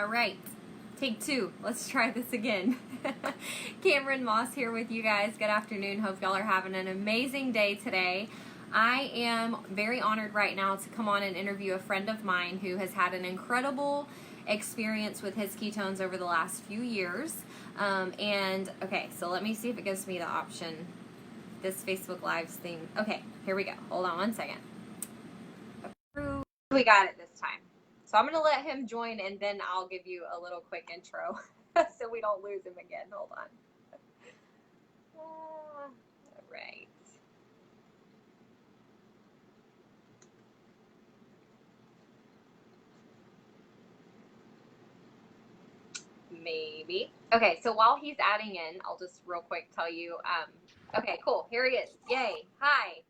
All right, take two. Let's try this again. Cameron Moss here with you guys. Good afternoon. Hope y'all are having an amazing day today. I am very honored right now to come on and interview a friend of mine who has had an incredible experience with his ketones over the last few years. Okay, so let me see if it gives me the option. This Facebook Lives thing. Okay, here we go. Hold on one second. Approve. We got it this time. So I'm going to let him join, and then I'll give you a little quick intro so we don't lose him again. Hold on. All right. Maybe. Okay, so while he's adding in, I'll just real quick tell you. Okay, cool. Here he is. Yay. Hi.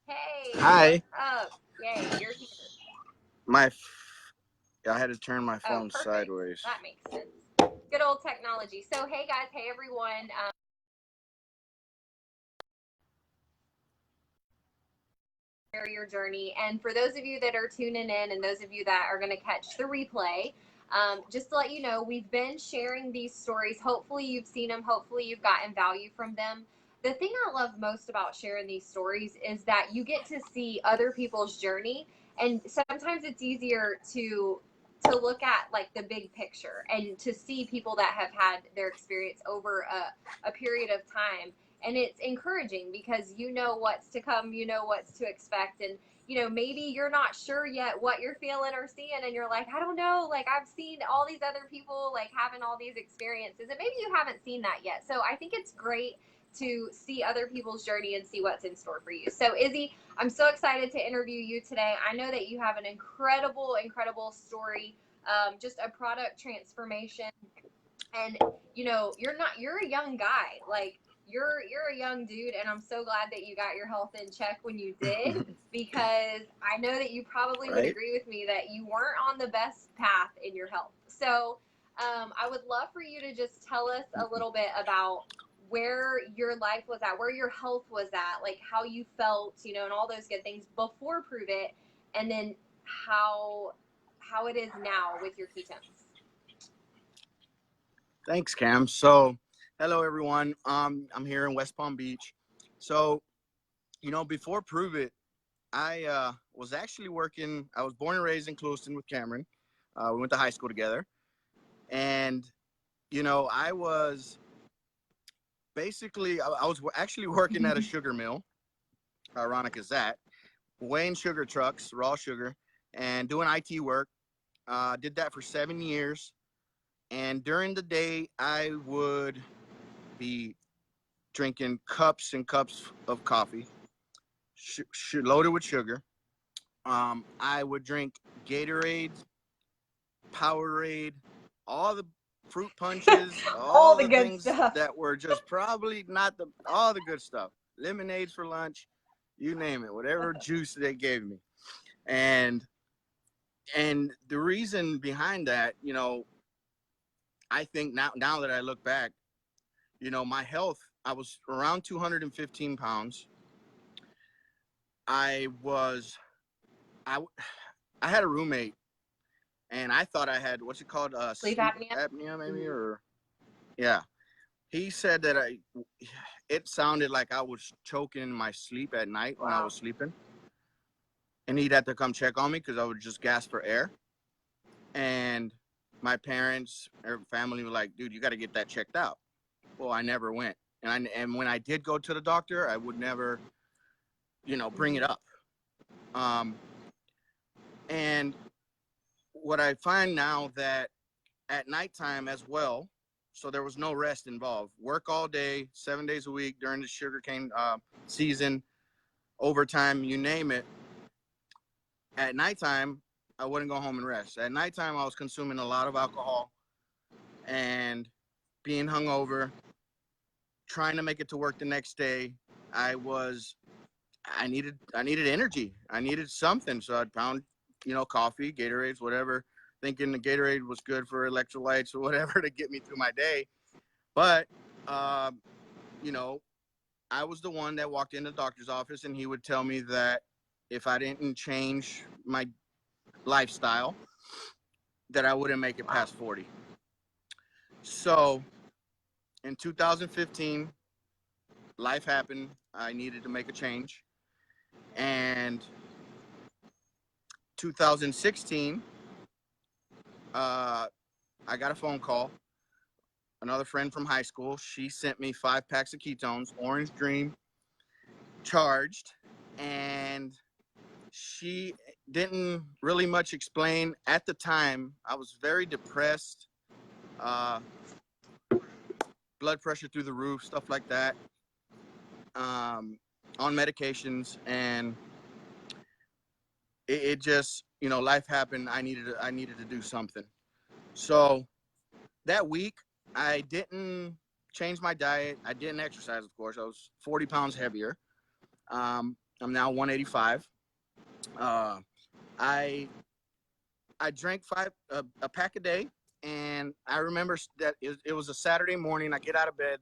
Hey. Hi. What's up? Yay, you're here. I had to turn my phone perfect. sideways. That makes sense. Good old technology. So, hey guys, hey everyone. Share your journey. And for those of you that are tuning in and those of you that are going to catch the replay, just to let you know, we've been sharing these stories. Hopefully you've seen them. Hopefully you've gotten value from them. The thing I love most about sharing these stories is that you get to see other people's journey. And sometimes it's easier to look at like the big picture and to see people that have had their experience over a period of time. And it's encouraging because you know what's to come, you know what's to expect. And, you know, maybe you're not sure yet what you're feeling or seeing. And you're like, I don't know, like I've seen all these other people like having all these experiences. And maybe you haven't seen that yet. So I think it's great to see other people's journey and see what's in store for you. So Izzy, I'm so excited to interview you today. I know that you have an incredible story, just a product transformation. And, you know, you're a young guy. Like, you're a young dude, and I'm so glad that you got your health in check when you did, because I know that you probably would agree with me that you weren't on the best path in your health. So I would love for you to just tell us a little bit about where your life was at, where your health was at, like how you felt, you know, and all those good things before Prove It, and then how it is now with your ketones. Thanks, Cam. So, hello, everyone. I'm here in West Palm Beach. So, you know, before Prove It, I was actually working. I was born and raised in Clewiston with Cameron. We went to high school together. And, you know, I was actually working at a sugar mill, ironic as that, weighing sugar trucks, raw sugar, and doing IT work. Did that for 7 years. And during the day, I would be drinking cups and cups of coffee, loaded with sugar. I would drink Gatorade, Powerade, all the fruit punches, all the good things stuff that were just probably not all the good stuff. Lemonades for lunch, you name it, whatever juice they gave me. And the reason behind that, you know, I think now that I look back, you know, my health, I was around 215 pounds. I had a roommate, and I thought I had, what's it called? Sleep apnea? Apnea, maybe, or, yeah. He said that it sounded like I was choking in my sleep at night when I was sleeping. And he'd have to come check on me because I would just gasp for air. And my parents or family were like, dude, you got to get that checked out. Well, I never went. And when I did go to the doctor, I would never, you know, bring it up. And what I find now that at nighttime as well, so there was no rest involved. Work all day, 7 days a week during the sugarcane season, overtime, you name it. At nighttime, I wouldn't go home and rest. At nighttime, I was consuming a lot of alcohol and being hungover, trying to make it to work the next day. I needed energy. I needed something. So I found, you know, coffee, Gatorades, whatever, thinking the Gatorade was good for electrolytes or whatever to get me through my day. But, you know, I was the one that walked into the doctor's office, and he would tell me that if I didn't change my lifestyle, that I wouldn't make it past 40. So in 2015, life happened. I needed to make a change. And 2016, I got a phone call. Another friend from high school, she sent me 5 packs of ketones, Orange Dream, charged. And she didn't really much explain. At the time, I was very depressed, uh, blood pressure through the roof, stuff like that, on medications. And it just, life happened. I needed to do something. So that week, I didn't change my diet. I didn't exercise, of course. I was 40 pounds heavier. I'm now 185. Uh, I I drank a pack a day, and I remember that it was a Saturday morning. I get out of bed.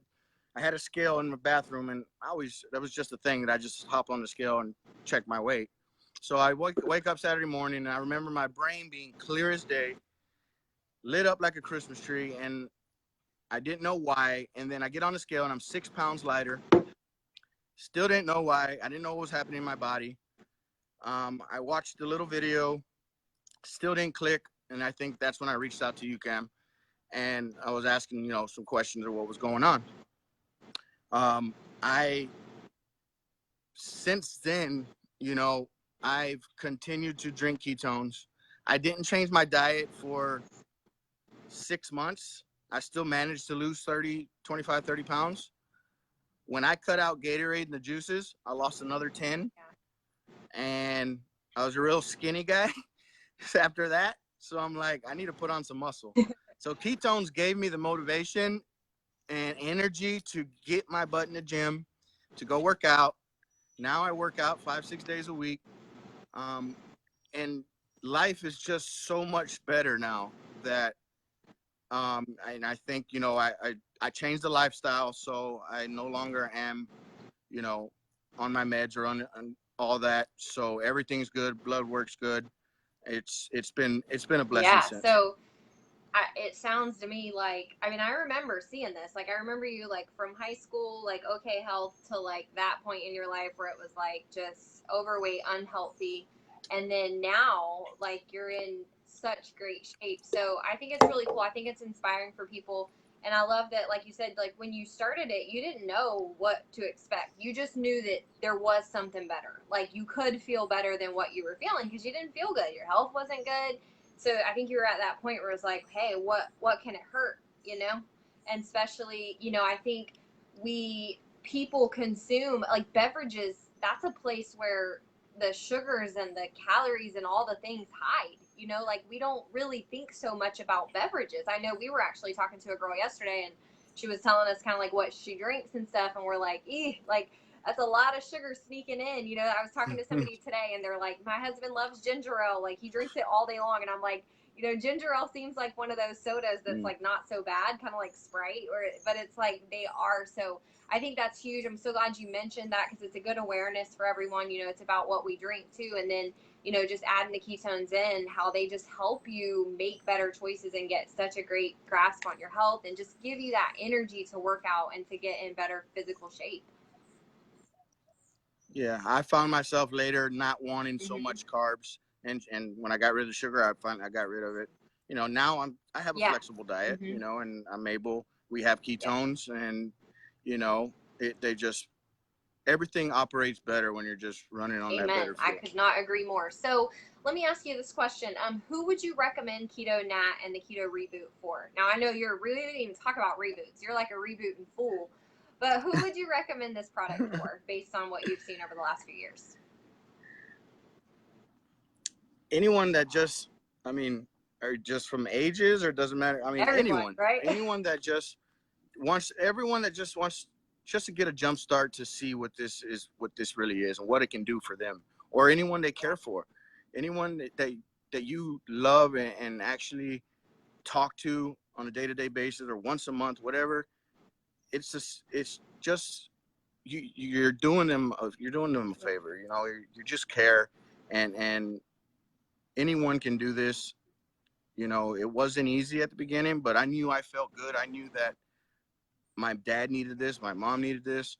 I had a scale in my bathroom, and that was just a thing that I just hop on the scale and check my weight. So I wake up Saturday morning, and I remember my brain being clear as day, lit up like a Christmas tree, and I didn't know why. And then I get on the scale, and I'm 6 pounds lighter. Still didn't know why. I didn't know what was happening in my body. I watched the little video, still didn't click, and I think that's when I reached out to you, Cam, and I was asking, some questions of what was going on. I Since then, I've continued to drink ketones. I didn't change my diet for 6 months. I still managed to lose 30 pounds. When I cut out Gatorade and the juices, I lost another 10. And I was a real skinny guy after that. So I'm like, I need to put on some muscle. So ketones gave me the motivation and energy to get my butt in the gym, to go work out. Now I work out 5-6 days a week. And life is just so much better now that, and I think, I changed the lifestyle. So I no longer am, on my meds or on all that. So everything's good. Blood works good. It's been a blessing Yeah. since. So it sounds to me like, I mean, I remember seeing this. Like, I remember you, like, from high school, like, OK Health to, like, that point in your life where it was, like, just overweight, unhealthy. And then now, like, you're in such great shape. So I think it's really cool. I think it's inspiring for people. And I love that, like you said, like, when you started it, you didn't know what to expect. You just knew that there was something better. Like, you could feel better than what you were feeling because you didn't feel good. Your health wasn't good. So I think you were at that point where it's like, hey, what can it hurt, And especially, I think people consume like beverages. That's a place where the sugars and the calories and all the things hide. Like we don't really think so much about beverages. I know we were actually talking to a girl yesterday, and she was telling us kind of like what she drinks and stuff, and we're like, like that's a lot of sugar sneaking in. I was talking to somebody today, and they're like, my husband loves ginger ale. Like, he drinks it all day long. And I'm like, ginger ale seems like one of those sodas that's like not so bad, kind of like Sprite, but it's like they are. So I think that's huge. I'm so glad you mentioned that because it's a good awareness for everyone. It's about what we drink too. And then, just adding the ketones in, how they just help you make better choices and get such a great grasp on your health and just give you that energy to work out and to get in better physical shape. Yeah, I found myself later not wanting so much carbs, and when I got rid of the sugar, I got rid of it. Now I have a flexible diet, and I'm able. We have ketones, and they just everything operates better when you're just running on that better fuel. I could not agree more. So let me ask you this question: who would you recommend Keto Nat and the Keto Reboot for? Now I know you're really didn't even talk about reboots. You're like a rebooting fool. But who would you recommend this product for, based on what you've seen over the last few years? Anyone that just, I mean, or just from ages, or doesn't matter. I mean, Everyone, anyone, right? anyone that just everyone that just wants just to get a jump start to see what this really is and what it can do for them, or anyone they care for, anyone that you love and actually talk to on a day-to-day basis or once a month, whatever. It's just you're doing them a favor. You just care, and anyone can do this. You know, it wasn't easy at the beginning, but I knew I felt good. I knew that my dad needed this, my mom needed this,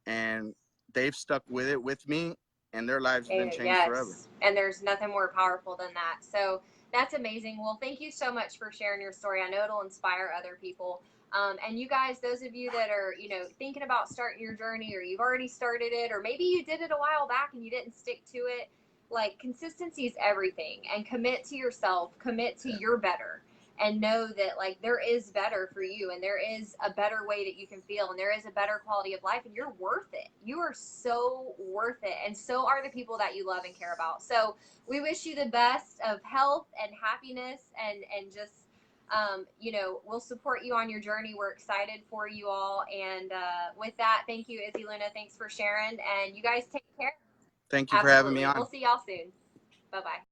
and they've stuck with it with me, and their lives have been changed forever. Yes, and there's nothing more powerful than that. So that's amazing. Well, thank you so much for sharing your story. I know it'll inspire other people. And you guys, those of you that are, thinking about starting your journey, or you've already started it, or maybe you did it a while back and you didn't stick to it, like, consistency is everything. And commit to yourself, commit to your better, and know that, like, there is better for you, and there is a better way that you can feel, and there is a better quality of life, and you're worth it. You are so worth it, and so are the people that you love and care about. So we wish you the best of health and happiness, and just we'll support you on your journey. We're excited for you all. And with that, thank you, Izzy Luna. Thanks for sharing. And you guys take care. Thank you for having me Absolutely. on. We'll see y'all soon. Bye bye.